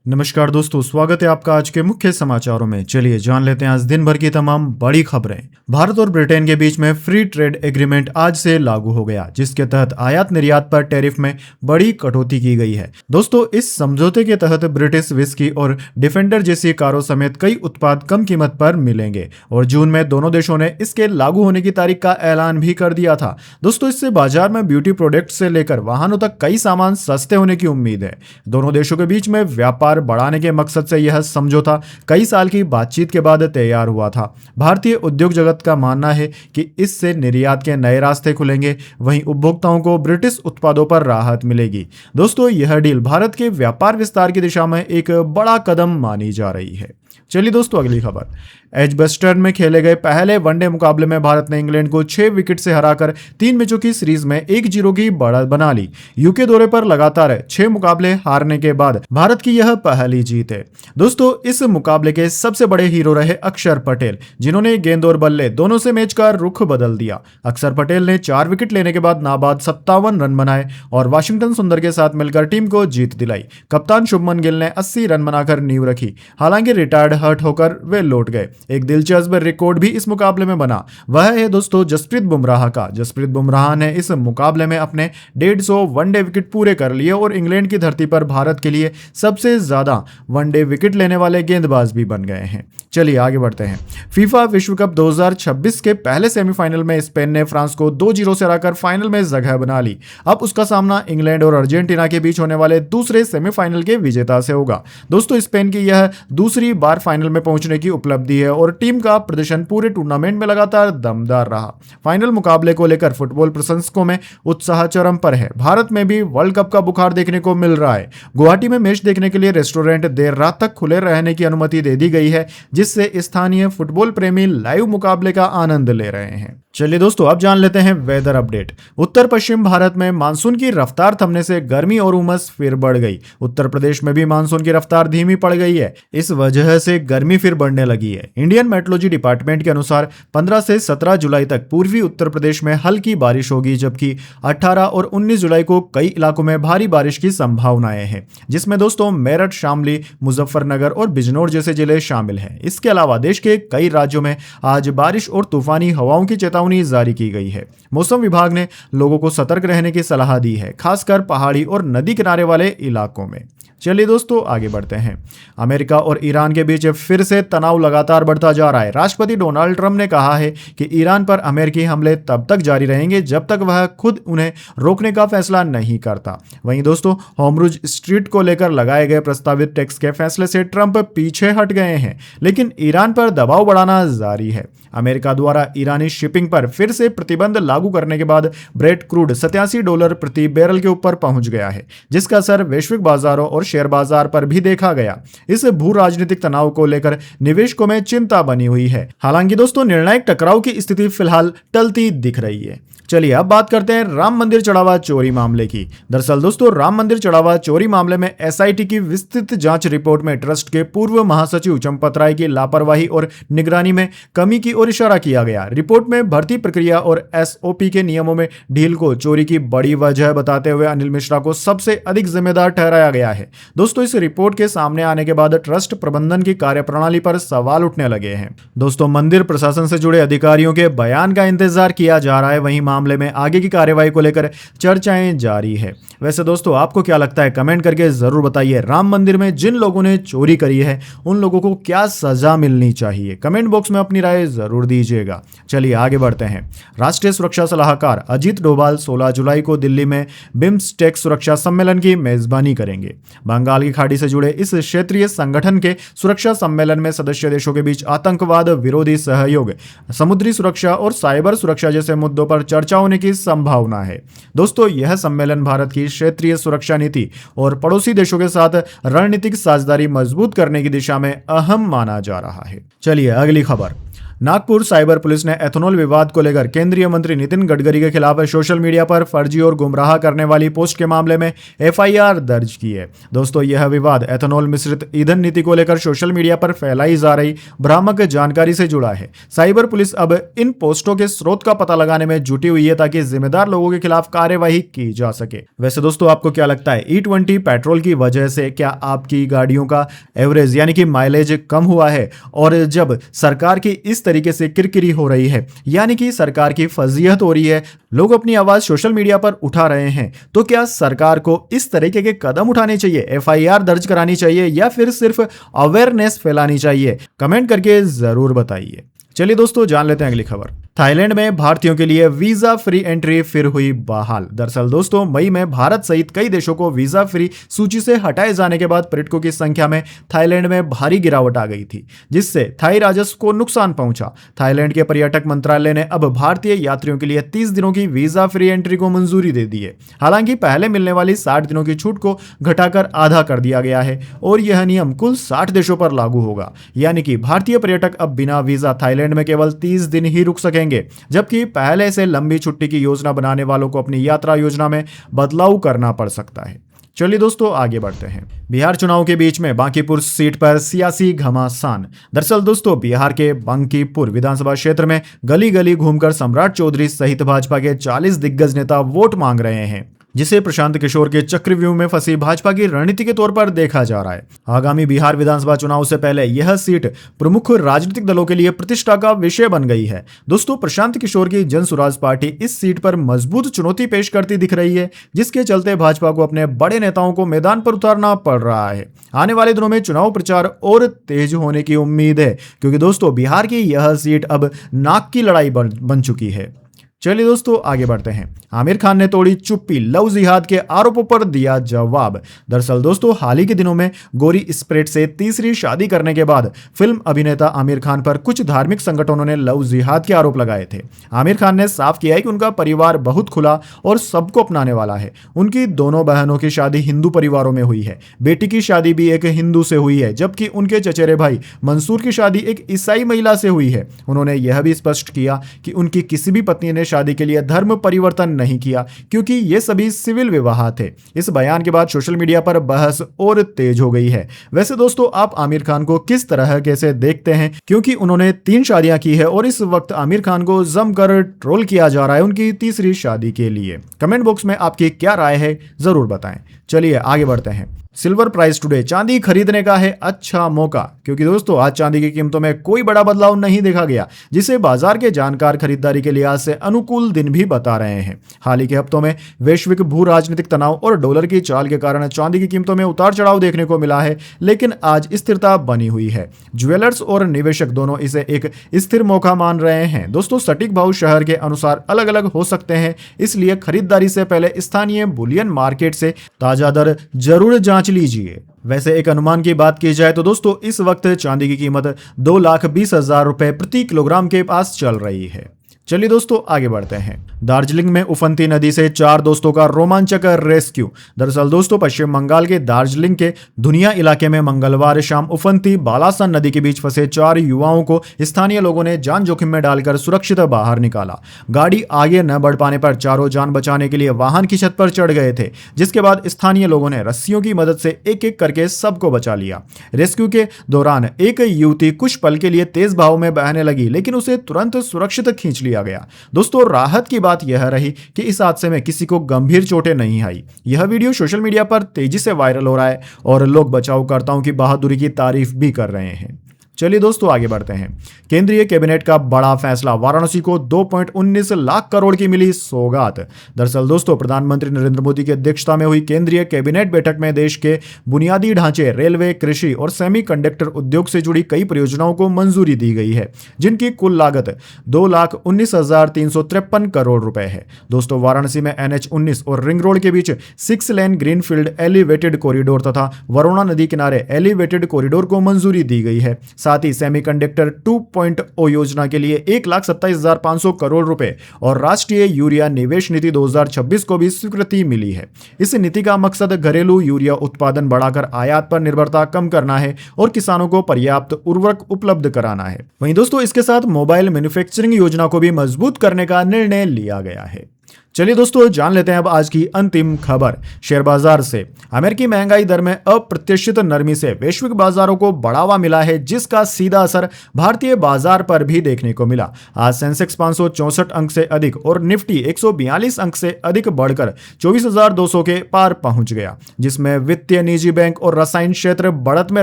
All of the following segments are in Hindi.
नमस्कार दोस्तों, स्वागत है आपका आज के मुख्य समाचारों में। चलिए जान लेते हैं आज दिन भर की तमाम बड़ी खबरें। भारत और ब्रिटेन के बीच में फ्री ट्रेड एग्रीमेंट आज से लागू हो गया, जिसके तहत आयात निर्यात पर टैरिफ में बड़ी कटौती की गई है। दोस्तों, इस समझौते के तहत ब्रिटिश विस्की और डिफेंडर जैसी कारों समेत कई उत्पाद कम कीमत पर मिलेंगे और जून में दोनों देशों ने इसके लागू होने की तारीख का ऐलान भी कर दिया था। दोस्तों, इससे बाजार में ब्यूटी प्रोडक्ट से लेकर वाहनों तक कई सामान सस्ते होने की उम्मीद है। दोनों देशों के बीच में व्यापार बढ़ाने के मकसद से यह समझौता कई साल की बातचीत के बाद तैयार हुआ था। भारतीय उद्योग जगत का मानना है कि इससे निर्यात के नए रास्ते खुलेंगे, वहीं उपभोक्ताओं को ब्रिटिश उत्पादों पर राहत मिलेगी। दोस्तों, यह डील भारत के व्यापार विस्तार की दिशा में एक बड़ा कदम मानी जा रही है। चलिए दोस्तों, अगली खबर। एजबस्टन में खेले गए पहले वनडे मुकाबले में भारत ने इंग्लैंड को 6 विकेट से हराकर 3 मैचों की सीरीज में 1-0 की बढ़त बना ली। यूके दौरे पर लगातार 6 मुकाबले हारने के बाद भारत की यह पहली जीत है। दोस्तों, इस मुकाबले के सबसे बड़े हीरो रहे अक्षर पटेल, जिन्होंने गेंद और बल्ले दोनों से मैच का रुख बदल दिया। अक्षर पटेल ने 4 विकेट लेने के बाद नाबाद 57 रन बनाए और वाशिंगटन सुंदर के साथ मिलकर टीम को जीत दिलाई। कप्तान शुभमन गिल ने 80 रन बनाकर नींव रखी। हालांकि रिटायर्ड हर्ट होकर वे लौट गए। एक दिलचस्प रिकॉर्ड भी इस मुकाबले में बना, वह है दोस्तों जसप्रीत बुमराह का। जसप्रीत बुमराह ने इस मुकाबले में अपने 150 वनडे विकेट पूरे कर लिए और इंग्लैंड की धरती पर भारत के लिए सबसे ज्यादा वनडे विकेट लेने वाले गेंदबाज भी बन गए हैं। चलिए आगे बढ़ते हैं। फीफा विश्व कप 2026 के पहले सेमीफाइनल में स्पेन ने फ्रांस को 2-0 से हराकर फाइनल में जगह बना ली। अब उसका सामना इंग्लैंड और अर्जेंटीना के बीच होने वाले दूसरे सेमीफाइनल के विजेता से होगा। दोस्तों, स्पेन की यह दूसरी बार फाइनल में पहुंचने की उपलब्धि है और टीम का प्रदर्शन पूरे टूर्नामेंट में लगातार दमदार रहा। फाइनल मुकाबले को लेकर फुटबॉल प्रशंसकों में उत्साह चरम पर है। भारत में भी वर्ल्ड कप का बुखार देखने को मिल रहा है। गुवाहाटी में मैच देखने के लिए रेस्टोरेंट देर रात तक खुले रहने की अनुमति दे दी गई है, जिससे स्थानीय फुटबॉल प्रेमी लाइव मुकाबले का आनंद ले रहे हैं। चलिए दोस्तों, अब जान लेते हैं वेदर अपडेट। उत्तर पश्चिम भारत में मानसून की रफ्तार थमने से गर्मी और उमस फिर बढ़ गई। उत्तर प्रदेश में भी मानसून की रफ्तार धीमी पड़ गई है। इस वजह से गर्मी फिर बढ़ने लगी है। इंडियन मेट्रोलॉजी डिपार्टमेंट के अनुसार 15 से 17 जुलाई तक पूर्वी उत्तर प्रदेश में हल्की बारिश होगी, जबकि 18 और 19 जुलाई को कई इलाकों में भारी बारिश की संभावनाएं हैं, जिसमें दोस्तों मेरठ, शामली, मुजफ्फरनगर और बिजनौर जैसे जिले शामिल हैं। इसके अलावा देश के कई राज्यों में आज बारिश और तूफानी हवाओं की चेतावनी जारी की गई है। मौसम विभाग ने लोगों को सतर्क रहने की सलाह दी है, खासकर पहाड़ी और नदी किनारे वाले इलाकों में। चलिए दोस्तों, आगे बढ़ते हैं। अमेरिका और ईरान के बीच फिर से तनाव लगातार बढ़ता जा रहा है। राष्ट्रपति डोनाल्ड ट्रंप ने कहा है कि ईरान पर अमेरिकी हमले तब तक जारी रहेंगे जब तक वह खुद उन्हें रोकने का फैसला नहीं करता। वहीं दोस्तों, हॉर्मुज़ स्ट्रीट को लेकर लगाए गए प्रस्तावित टैक्स के फैसले से ट्रंप पीछे हट गए हैं, लेकिन ईरान पर दबाव बढ़ाना जारी है। अमेरिका द्वारा ईरानी शिपिंग पर फिर से प्रतिबंध लागू करने के बाद ब्रेट क्रूड $87 प्रति बैरल के ऊपर पहुंच गया है, जिसका असर वैश्विक बाजारों और शेयर बाजार पर भी देखा गया। इस भू राजनीतिक तनाव को लेकर निवेशकों में चिंता बनी हुई है। हालांकि दोस्तों, निर्णायक टकराव की स्थिति फिलहाल टलती दिख रही है। चलिए अब बात करते हैं राम मंदिर चढ़ावा चोरी मामले की। दरअसल दोस्तों, राम मंदिर चढ़ावा चोरी मामले में एसआईटी की विस्तृत जांच रिपोर्ट में ट्रस्ट के पूर्व महासचिव चंपत राय की लापरवाही और निगरानी में कमी की ओर इशारा किया गया। रिपोर्ट में भर्ती प्रक्रिया और एसओपी के नियमों में ढील को चोरी की बड़ी वजह बताते हुए अनिल मिश्रा को सबसे अधिक जिम्मेदार ठहराया गया है। दोस्तों, इस रिपोर्ट के सामने आने के बाद ट्रस्ट प्रबंधन की कार्यप्रणाली पर सवाल उठने लगे हैं। दोस्तों, मंदिर प्रशासन से जुड़े अधिकारियों के बयान का इंतजार किया जा रहा है। वहीं मामले में आगे की कार्यवाही को लेकर चर्चाएं जारी है। वैसे दोस्तों, आपको क्या लगता है? कमेंट करके जरूर बताइए। राम मंदिर में जिन लोगों ने चोरी करी है उन लोगों को क्या सजा मिलनी चाहिए? कमेंट बॉक्स में अपनी राय जरूर दीजिएगा। चलिए आगे बढ़ते हैं। राष्ट्रीय सुरक्षा सलाहकार अजीत डोभाल 16 जुलाई को दिल्ली में बिम्स्टेक सुरक्षा सम्मेलन की मेजबानी करेंगे। बंगाल की खाड़ी से जुड़े इस क्षेत्रीय संगठन के सुरक्षा सम्मेलन में सदस्य देशों के बीच आतंकवाद विरोधी सहयोग, समुद्री सुरक्षा और साइबर सुरक्षा जैसे मुद्दों पर चर्चा होने की संभावना है। दोस्तों, यह सम्मेलन भारत की क्षेत्रीय सुरक्षा नीति और पड़ोसी देशों के साथ रणनीतिक साझेदारी मजबूत करने की दिशा में अहम माना जा रहा है। चलिए अगली खबर। नागपुर साइबर पुलिस ने एथेनॉल विवाद को लेकर केंद्रीय मंत्री नितिन गडकरी के खिलाफ सोशल मीडिया पर फर्जी और गुमराह करने वाली पोस्ट के मामले में एफआईआर दर्ज की है। दोस्तों, यह विवाद एथेनॉल मिश्रित ईंधन नीति को लेकर सोशल मीडिया पर फैलाई जा रही भ्रामक जानकारी से जुड़ा है। साइबर पुलिस अब इन पोस्टों के स्रोत का पता लगाने में जुटी हुई है ताकि जिम्मेदार लोगों के खिलाफ कार्यवाही की जा सके। वैसे दोस्तों, आपको क्या लगता है, E20 पेट्रोल की वजह से क्या आपकी गाड़ियों का एवरेज यानी कि माइलेज कम हुआ है? और जब सरकार की इस तरीके से किरकिरी हो रही है, यानी कि सरकार की फजीहत हो रही है, लोग अपनी आवाज सोशल मीडिया पर उठा रहे हैं, तो क्या सरकार को इस तरीके के कदम उठाने चाहिए, एफआईआर दर्ज करानी चाहिए या फिर सिर्फ अवेयरनेस फैलानी चाहिए? कमेंट करके जरूर बताइए। चलिए दोस्तों, जान लेते हैं अगली खबर। थाईलैंड में भारतीयों के लिए वीजा फ्री एंट्री फिर हुई बहाल। दरअसल दोस्तों, मई में भारत सहित कई देशों को वीजा फ्री सूची से हटाए जाने के बाद पर्यटकों की संख्या में थाईलैंड में भारी गिरावट आ गई थी, जिससे थाई राजस्व को नुकसान पहुंचा। थाईलैंड के पर्यटक मंत्रालय ने अब भारतीय यात्रियों के लिए 30 दिनों की वीजा फ्री एंट्री को मंजूरी दे दी है। हालांकि पहले मिलने वाली 60 दिनों की छूट को घटाकर आधा कर दिया गया है और यह नियम कुल 60 देशों पर लागू होगा। यानी कि भारतीय पर्यटक अब बिना वीजा थाईलैंड में केवल 30 दिन ही रुक सकेंगे, जबकि पहले से लंबी छुट्टी की योजना बनाने वालों को अपनी यात्रा योजना में बदलाव करना पड़ सकता है। चलिए दोस्तों, आगे बढ़ते हैं। बिहार चुनाव के बीच में बांकीपुर सीट पर सियासी घमासान। दरअसल दोस्तों, बिहार के बांकीपुर विधानसभा क्षेत्र में गली गली घूमकर सम्राट चौधरी सहित भाजपा के 40 दिग्गज नेता वोट मांग रहे हैं, जिसे प्रशांत किशोर के चक्रव्यूह में फंसी भाजपा की रणनीति के तौर पर देखा जा रहा है। आगामी बिहार विधानसभा चुनाव से पहले यह सीट प्रमुख राजनीतिक दलों के लिए प्रतिष्ठा का विषय बन गई है। दोस्तों, प्रशांत किशोर की जन सुराज पार्टी इस सीट पर मजबूत चुनौती पेश करती दिख रही है, जिसके चलते भाजपा को अपने बड़े नेताओं को मैदान पर उतारना पड़ रहा है। आने वाले दिनों में चुनाव प्रचार और तेज होने की उम्मीद है, क्योंकि दोस्तों, बिहार की यह सीट अब नाक की लड़ाई बन चुकी है। चलिए दोस्तों, आगे बढ़ते हैं। आमिर खान ने तोड़ी चुप्पी, लव जिहाद के आरोपों पर दिया जवाब। दरअसल दोस्तों, हाल ही के दिनों में गोरी स्प्रेट से तीसरी शादी करने के बाद फिल्म अभिनेता आमिर खान पर कुछ धार्मिक संगठनों ने लव जिहाद के आरोप लगाए थे। आमिर खान ने साफ किया है कि उनका परिवार बहुत खुला और सबको अपनाने वाला है। उनकी दोनों बहनों की शादी हिंदू परिवारों में हुई है। बेटी की शादी भी एक हिंदू से हुई है, जबकि उनके चचेरे भाई मंसूर की शादी एक ईसाई महिला से हुई है। उन्होंने यह भी स्पष्ट किया कि उनकी किसी भी पत्नी ने शादी के लिए धर्म परिवर्तन नहीं किया, क्योंकि ये सभी सिविल विवाह थे। इस बयान के बाद सोशल मीडिया पर बहस और तेज हो गई है। वैसे दोस्तों, आप आमिर खान को किस तरह कैसे देखते हैं, क्योंकि उन्होंने 3 शादियां की है और इस वक्त आमिर खान को जमकर ट्रोल किया जा रहा है उनकी तीसरी शादी के लिए। कमेंट बॉक्स में आपकी क्या राय है, जरूर बताएं। चलिए आगे बढ़ते हैं। सिल्वर प्राइस टुडे, चांदी खरीदने का है अच्छा मौका, क्योंकि दोस्तों आज चांदी की कीमतों में कोई बड़ा बदलाव नहीं देखा गया, जिसे बाजार के जानकार खरीदारी के लिहाज से अनुकूल दिन भी बता रहे हैं। हाल ही के हफ्तों में वैश्विक भू राजनीतिक तनाव और डॉलर की चाल के कारण चांदी की कीमतों में उतार चढ़ाव देखने को मिला है, लेकिन आज स्थिरता बनी हुई है। ज्वेलर्स और निवेशक दोनों इसे एक स्थिर मौका मान रहे हैं। दोस्तों, सटीक भाव शहर के अनुसार अलग अलग हो सकते हैं, इसलिए खरीदारी से पहले स्थानीय बुलियन मार्केट से ताजा दर जरूर जांच लीजिए। वैसे एक अनुमान की बात की जाए तो दोस्तों, इस वक्त चांदी की कीमत 2,20,000 रुपए प्रति किलोग्राम के पास चल रही है। चलिए दोस्तों, आगे बढ़ते हैं। दार्जिलिंग में उफनती नदी से 4 दोस्तों का रोमांचक रेस्क्यू। दरअसल दोस्तों, पश्चिम बंगाल के दार्जिलिंग के दुनिया इलाके में मंगलवार शाम उफनती बालासन नदी के बीच फंसे 4 युवाओं को स्थानीय लोगों ने जान जोखिम में डालकर सुरक्षित बाहर निकाला। गाड़ी आगे न बढ़ पाने पर चारों जान बचाने के लिए वाहन की छत पर चढ़ गए थे, जिसके बाद स्थानीय लोगों ने रस्सियों की मदद से एक एक करके सबको बचा लिया। रेस्क्यू के दौरान एक युवती कुछ पल के लिए तेज बहाव में बहने लगी, लेकिन उसे तुरंत सुरक्षित खींच लिया गया। दोस्तों, राहत की बात यह रही कि इस हादसे में किसी को गंभीर चोटें नहीं आई। यह वीडियो सोशल मीडिया पर तेजी से वायरल हो रहा है और लोग बचावकर्ताओं की बहादुरी की तारीफ भी कर रहे हैं। चलिए दोस्तों, आगे बढ़ते हैं। केंद्रीय कैबिनेट का बड़ा फैसला, वाराणसी को 2.19 लाख करोड़ की मिली सौगात। दरअसल दोस्तों, प्रधानमंत्री नरेंद्र मोदी की अध्यक्षता में हुई केंद्रीय कैबिनेट बैठक में देश के बुनियादी ढांचे, रेलवे, कृषि और सेमीकंडक्टर उद्योग से जुड़ी कई परियोजनाओं को मंजूरी दी गई है, जिनकी कुल लागत 2,19,353 करोड़ रुपए है। दोस्तों, वाराणसी में NH-19 और रिंग रोड के बीच 6 लेन ग्रीनफील्ड एलिवेटेड कॉरिडोर तथा वरुणा नदी किनारे एलिवेटेड कॉरिडोर को मंजूरी दी गई है। साथ ही सेमीकंडक्टर 2.0 योजना के लिए 1,27,500 करोड़ रुपए और राष्ट्रीय यूरिया निवेश नीति 2026 को भी स्वीकृति मिली है। इस नीति का मकसद घरेलू यूरिया उत्पादन बढ़ाकर आयात पर निर्भरता कम करना है और किसानों को पर्याप्त उर्वरक उपलब्ध कराना है। वहीं दोस्तों इसके साथ मोबाइल मैन्युफैक्चरिंग योजना को भी मजबूत करने का निर्णय लिया गया है। चलिए दोस्तों जान लेते हैं अब आज की अंतिम खबर शेयर बाजार से। अमेरिकी महंगाई दर में अप्रत्याशित नरमी से वैश्विक बाजारों को बढ़ावा मिला है, जिसका सीधा असर भारतीय बाजार पर भी देखने को मिला। आज सेंसेक्स 564 अंक से अधिक और निफ्टी 142 अंक से अधिक बढ़कर 24,200 के पार पहुंच गया, जिसमें वित्तीय, निजी बैंक और रसायन क्षेत्र बढ़त में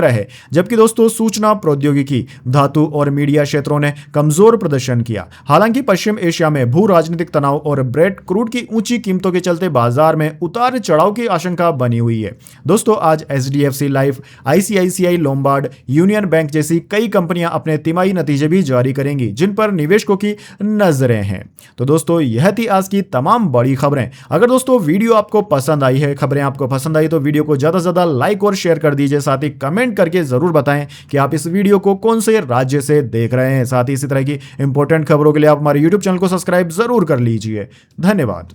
रहे, जबकि दोस्तों सूचना प्रौद्योगिकी, धातु और मीडिया क्षेत्रों ने कमजोर प्रदर्शन किया। हालांकि पश्चिम एशिया में भू राजनीतिक तनाव और ब्रेड क्रूड की ऊंची कीमतों के चलते बाजार में उतार चढ़ाव की आशंका बनी हुई है। दोस्तों आज HDFC life, ICICI Lombard, union bank जैसी कई कंपनियां अपने तिमाही नतीजे भी जारी करेंगी, जिन पर निवेशकों की नजरें हैं। तो दोस्तों यह थी आज की तमाम बड़ी खबरें। अगर दोस्तों वीडियो आपको पसंद आई है, खबरें आपको पसंद आई, तो वीडियो को ज्यादा से ज्यादा लाइक और शेयर कर दीजिए। साथ ही कमेंट करके जरूर बताएं कि आप इस वीडियो को कौन से राज्य से देख रहे हैं। साथ ही इसी तरह की इंपॉर्टेंट खबरों के लिए आप हमारे यूट्यूब चैनल को सब्सक्राइब जरूर कर लीजिए। धन्यवाद।